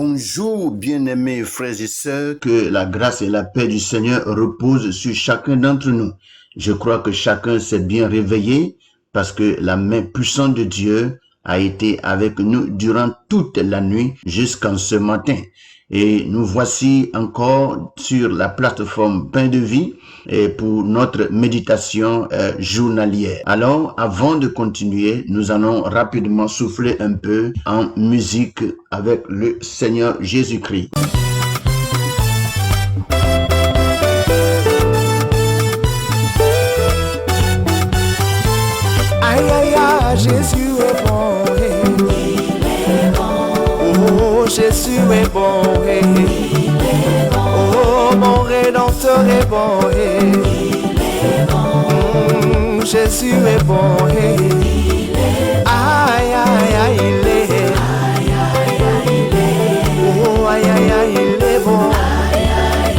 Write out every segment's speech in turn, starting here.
Bonjour, bien-aimés frères et sœurs, que la grâce et la paix du Seigneur reposent sur chacun d'entre nous. Je crois que chacun s'est bien réveillé parce que la main puissante de Dieu a été avec nous durant toute la nuit jusqu'en ce matin. Et nous voici encore sur la plateforme Pain de Vie et pour notre méditation journalière. Alors, avant de continuer, nous allons rapidement souffler un peu en musique avec le Seigneur Jésus-Christ. Aïe aïe aïe, Jésus est bon, Il est bon. oh Jésus est bon, Il est bon. oh mon Rédempteur est bon, Il est bon. Jésus est bon, Il est bon. aïe aïe aïe il est, Aïe aïe aïe il est. oh aïe aïe aïe il est bon, Aïe aïe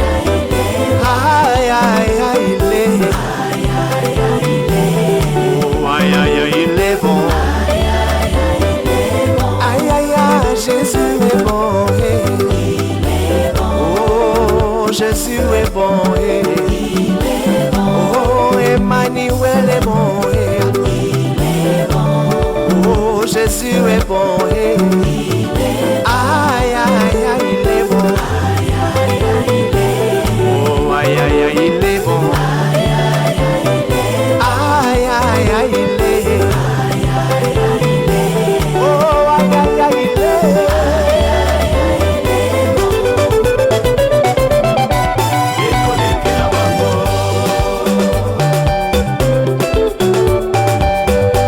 aïe il est. aïe aïe aïe il est, Aïe aïe aïe il est. oh aïe aïe aïe il est bon, Aïe aïe aïe il est bon. aïe aïe aïe Jésus est bon, Il est bon. oh Jésus est bon, Il est bon. oh Emmanuel est bon, Il est bon. oh Jésus est bon, Il est bon. aïe aïe aïe il est bon, Aïe aïe aïe il est. oh aïe aïe aïe il est bon, Aïe aïe aïe il est. aïe aïe aïe il est, Aïe aïe aïe il est. oh aïe aïe aïe il est.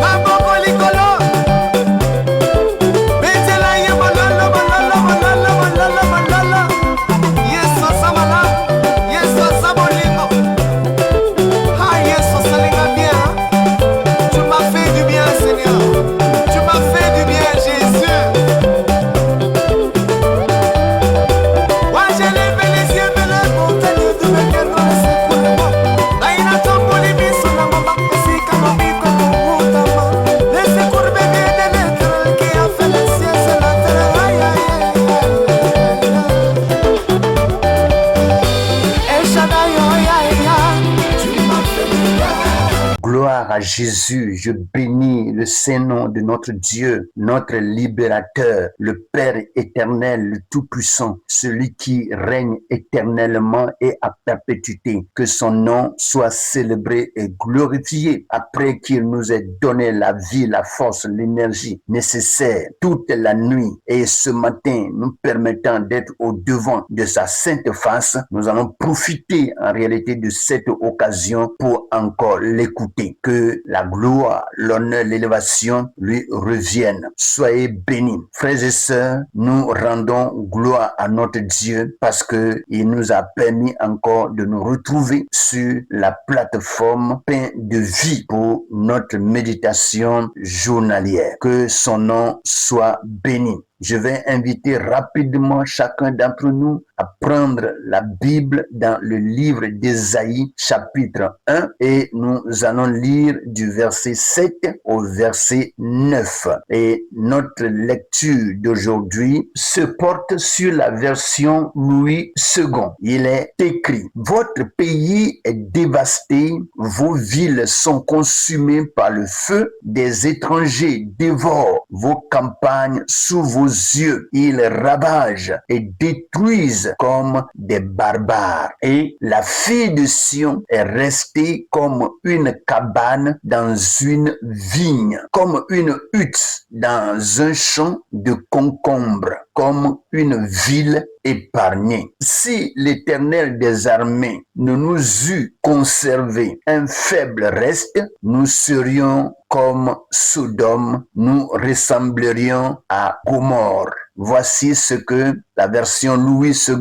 Maboko likolo, betela ye mololo mololo mololo mololo mololo. Yesu asamala, Yesu asabolingo. Ah Yesu asalinga bien. Tu m'as fait du bien Seigneur. Tu m'as fait du bien Jésus. Moi j'ai levé les yeux vers la montagne d'où me viendra le secours. Naina tomboli biso na mabako sika mabiko kumutama. Le secours me vient de l'Éternel qui a fait les cieux et la terre. Aïe aïe aïe aïe. El Shaddai, aïe aïe aïe. Tu m'as fait du bien. Gloire à Jésus, je bénis le Saint-Nom de notre Dieu, notre libérateur, le Père éternel, le Tout-Puissant, celui qui règne éternellement et à perpétuité. Que son nom soit célébré et glorifié après qu'il nous ait donné la vie, la force, l'énergie nécessaire toute la nuit et ce matin nous permettant d'être au devant de sa sainte face. Nous allons profiter en réalité de cette occasion pour encore l'écouter. Que la gloire, l'honneur, l'élévation lui reviennent. Soyez bénis. Frères et sœurs, nous rendons gloire à notre Dieu parce que il nous a permis encore de nous retrouver sur la plateforme Pain de Vie pour notre méditation journalière. Que son nom soit béni. Je vais inviter rapidement chacun d'entre nous à prendre la Bible dans le livre d'Ésaïe chapitre 1 et nous allons lire du verset 7 au verset 9. Et notre lecture d'aujourd'hui se porte sur la version Louis II. Il est écrit: votre pays est dévasté, vos villes sont consumées par le feu, des étrangers dévorent vos campagnes sous vos yeux, ils ravagent et détruisent comme des barbares. Et la fille de Sion est restée comme une cabane dans une vigne, comme une hutte dans un champ de concombres, comme une ville épargnée. Si l'Éternel des armées ne nous eût conservé un faible reste, nous serions comme Sodome, nous ressemblerions à Gomorrhe. Voici ce que la version Louis II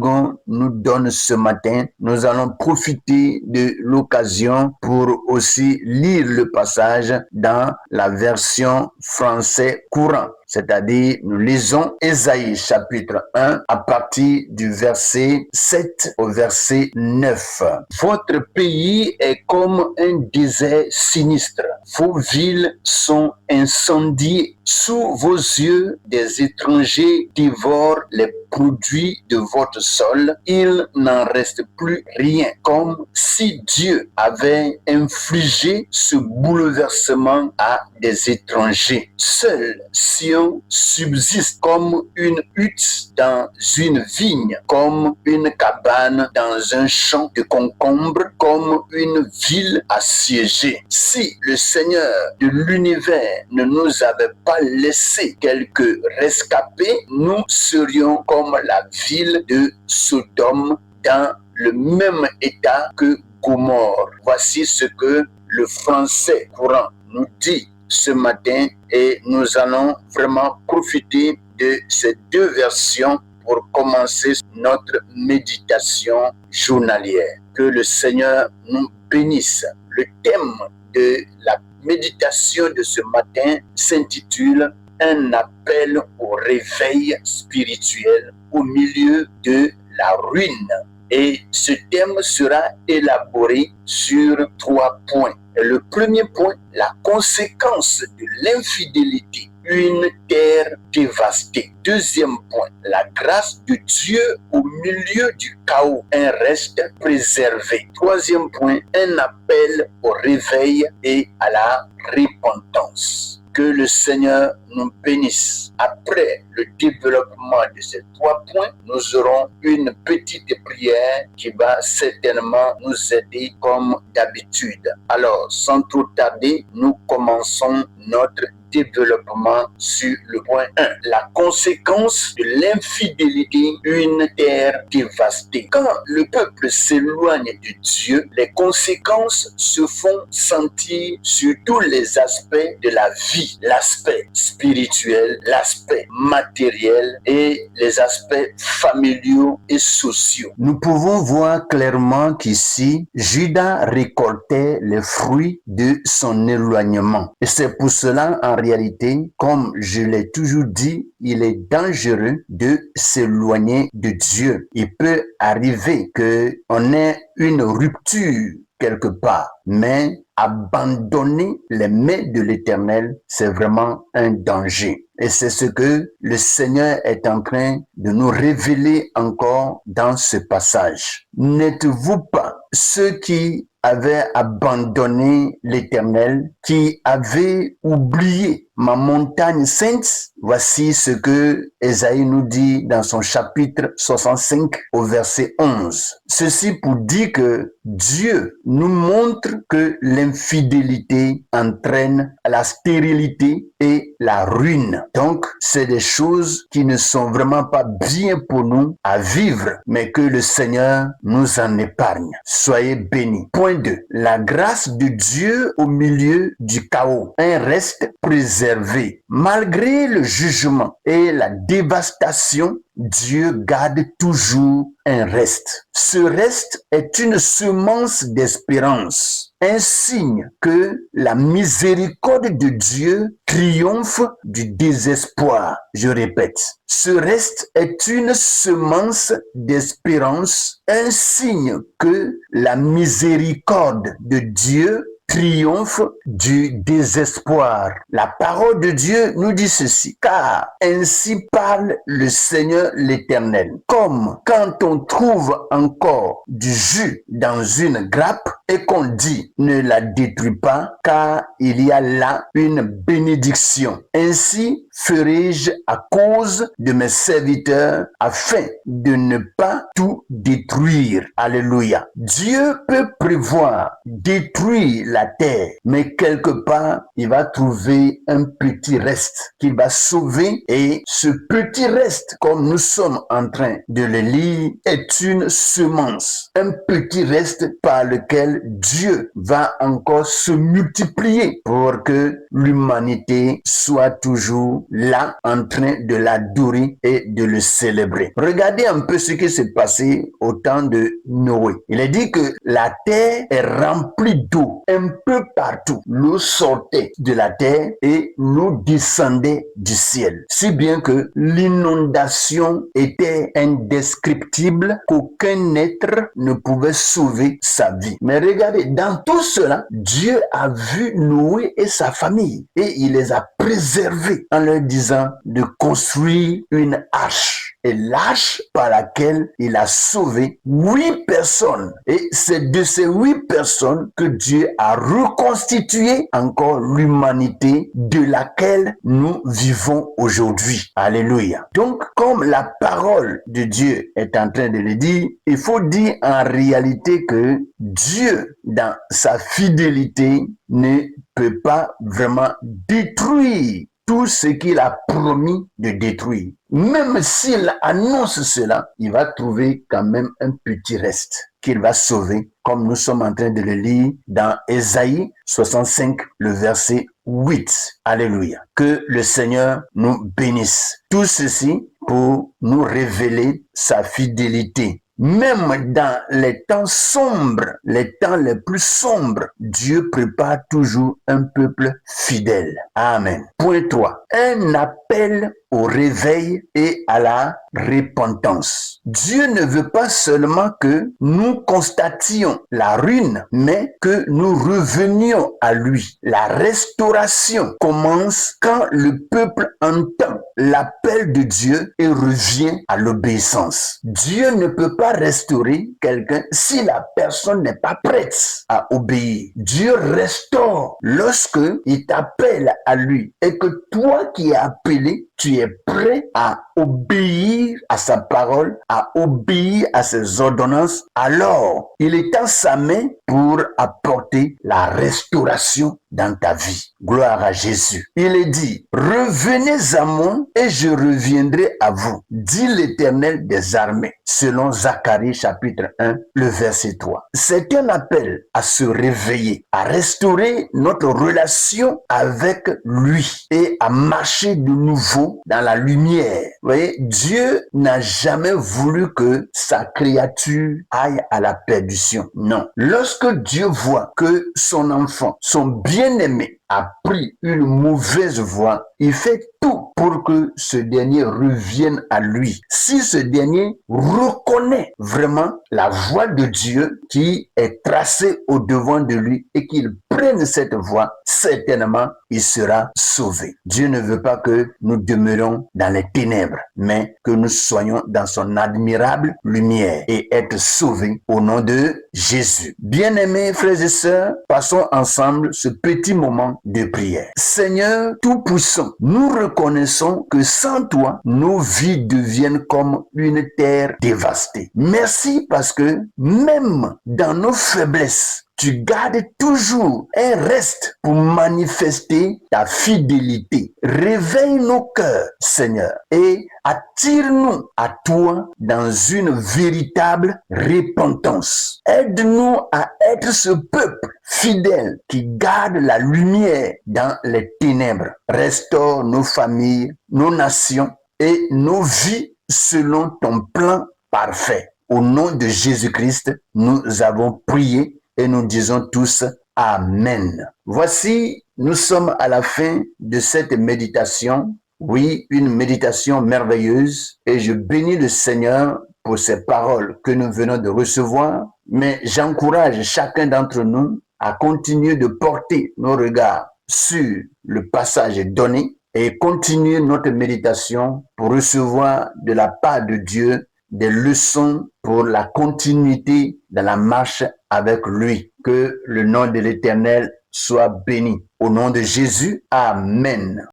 nous donne ce matin. Nous allons profiter de l'occasion pour aussi lire le passage dans la version français courant. C'est-à-dire, nous lisons Ésaïe chapitre 1 à partir du verset 7 au verset 9. Votre pays est comme un désert sinistre. Vos villes sont incendiées. Sous vos yeux, des étrangers dévorent les produit de votre sol, il n'en reste plus rien, comme si Dieu avait infligé ce bouleversement à des étrangers. Seul Sion subsiste comme une hutte dans une vigne, comme une cabane dans un champ de concombres, comme une ville assiégée. Si le Seigneur de l'univers ne nous avait pas laissé quelques rescapés, nous serions comme la ville de Sodome, dans le même état que Gomorrhe. Voici ce que le français courant nous dit ce matin, et nous allons vraiment profiter de ces deux versions pour commencer notre méditation journalière. Que le Seigneur nous bénisse. Le thème de la méditation de ce matin s'intitule « Un appel au réveil spirituel au milieu de la ruine ». Et ce thème sera élaboré sur 3 points. Et le premier point, la conséquence de l'infidélité, une terre dévastée. Deuxième point, la grâce de Dieu au milieu du chaos, un reste préservé. Troisième point, un appel au réveil et à la repentance. Que le Seigneur nous bénisse. Après le développement de ces 3 points, nous aurons une petite prière qui va certainement nous aider comme d'habitude. Alors, sans trop tarder, nous commençons notre développement sur le point 1. La conséquence de l'infidélité, une terre dévastée. Quand le peuple s'éloigne de Dieu, les conséquences se font sentir sur tous les aspects de la vie. L'aspect spirituel, l'aspect matériel et les aspects familiaux et sociaux. Nous pouvons voir clairement qu'ici, Judas récoltait les fruits de son éloignement. Et c'est pour cela, en réalité, comme je l'ai toujours dit, il est dangereux de s'éloigner de Dieu. Il peut arriver qu'on ait une rupture quelque part, mais abandonner les mains de l'Éternel, c'est vraiment un danger. Et c'est ce que le Seigneur est en train de nous révéler encore dans ce passage. N'êtes-vous pas ceux qui avaient abandonné l'Éternel, qui avaient oublié ma montagne sainte? Voici ce que Ésaïe nous dit dans son chapitre 65 au verset 11. Ceci pour dire que Dieu nous montre que l'infidélité entraîne la stérilité et la ruine. Donc, c'est des choses qui ne sont vraiment pas bien pour nous à vivre, mais que le Seigneur nous en épargne. Soyez bénis. Point 2. La grâce de Dieu au milieu du chaos. Un reste préservé. Malgré le jugement et la dévastation, Dieu garde toujours un reste. Ce reste est une semence d'espérance, un signe que la miséricorde de Dieu triomphe du désespoir. Je répète, ce reste est une semence d'espérance, un signe que la miséricorde de Dieu triomphe du désespoir. La parole de Dieu nous dit ceci, car ainsi parle le Seigneur l'Éternel. Comme quand on trouve encore du jus dans une grappe et qu'on dit ne la détruis pas, car il y a là une bénédiction. Ainsi ferai-je à cause de mes serviteurs afin de ne pas tout détruire. Alléluia. Dieu peut prévoir détruire la terre, mais quelque part, il va trouver un petit reste qu'il va sauver, et ce petit reste, comme nous sommes en train de le lire, est une semence, un petit reste par lequel Dieu va encore se multiplier pour que l'humanité soit toujours là en train de l'adorer et de le célébrer. Regardez un peu ce qui s'est passé au temps de Noé. Il est dit que la terre est remplie d'eau un peu partout. L'eau sortait de la terre et l'eau descendait du ciel. Si bien que l'inondation était indescriptible, qu'aucun être ne pouvait sauver sa vie. Mais regardez, dans tout cela, Dieu a vu Noé et sa famille et il les a préservés en leur disant de construire une arche. et l'arche par laquelle il a sauvé 8 personnes. Et c'est de ces 8 personnes que Dieu a reconstitué encore l'humanité de laquelle nous vivons aujourd'hui. Alléluia. Donc, comme la parole de Dieu est en train de le dire, il faut dire en réalité que Dieu, dans sa fidélité, ne peut pas vraiment détruire tout ce qu'il a promis de détruire. Même s'il annonce cela, il va trouver quand même un petit reste qu'il va sauver, comme nous sommes en train de le lire dans Ésaïe 65, le verset 8. Alléluia. Que le Seigneur nous bénisse. Tout ceci pour nous révéler sa fidélité. Même dans les temps sombres, les temps les plus sombres, Dieu prépare toujours un peuple fidèle. Amen. Point 3. Un appel au réveil et à la repentance. Dieu ne veut pas seulement que nous constations la ruine, mais que nous revenions à lui. La restauration commence quand le peuple entend l'appel de Dieu et revient à l'obéissance. Dieu ne peut pas restaurer quelqu'un si la personne n'est pas prête à obéir. Dieu restaure lorsque il t'appelle à lui et que toi qui es appelé, tu es prêt à obéir à sa parole, à obéir à ses ordonnances, alors il étend sa main pour apporter la restauration dans ta vie. Gloire à Jésus. Il est dit, revenez à moi et je reviendrai à vous, dit l'Éternel des armées, selon Zacharie chapitre 1, le verset 3. C'est un appel à se réveiller, à restaurer notre relation avec lui et à marcher de nouveau dans la lumière. Vous voyez, Dieu n'a jamais voulu que sa créature aille à la perdition. Non. Lorsque Dieu voit que son enfant, son bien-aimé, a pris une mauvaise voie, il fait tout pour que ce dernier revienne à lui. Si ce dernier reconnaît vraiment la voie de Dieu qui est tracée au devant de lui et qu'il prenne cette voie, certainement il sera sauvé. Dieu ne veut pas que nous demeurions dans les ténèbres, mais que nous soyons dans son admirable lumière et être sauvés au nom de Jésus. Bien-aimés frères et sœurs, passons ensemble ce petit moment de prière. Seigneur Tout-Puissant, nous reconnaissons que sans toi, nos vies deviennent comme une terre dévastée. Merci parce que même dans nos faiblesses, tu gardes toujours un reste pour manifester ta fidélité. Réveille nos cœurs, Seigneur, et attire-nous à toi dans une véritable repentance. Aide-nous à être ce peuple fidèle qui garde la lumière dans les ténèbres. Restaure nos familles, nos nations et nos vies selon ton plan parfait. Au nom de Jésus-Christ, nous avons prié. Et nous disons tous Amen. Voici, nous sommes à la fin de cette méditation. Oui, une méditation merveilleuse. Et je bénis le Seigneur pour ces paroles que nous venons de recevoir. Mais j'encourage chacun d'entre nous à continuer de porter nos regards sur le passage donné et continuer notre méditation pour recevoir de la part de Dieu des leçons pour la continuité de la marche avec lui. Que le nom de l'Éternel soit béni. Au nom de Jésus, Amen.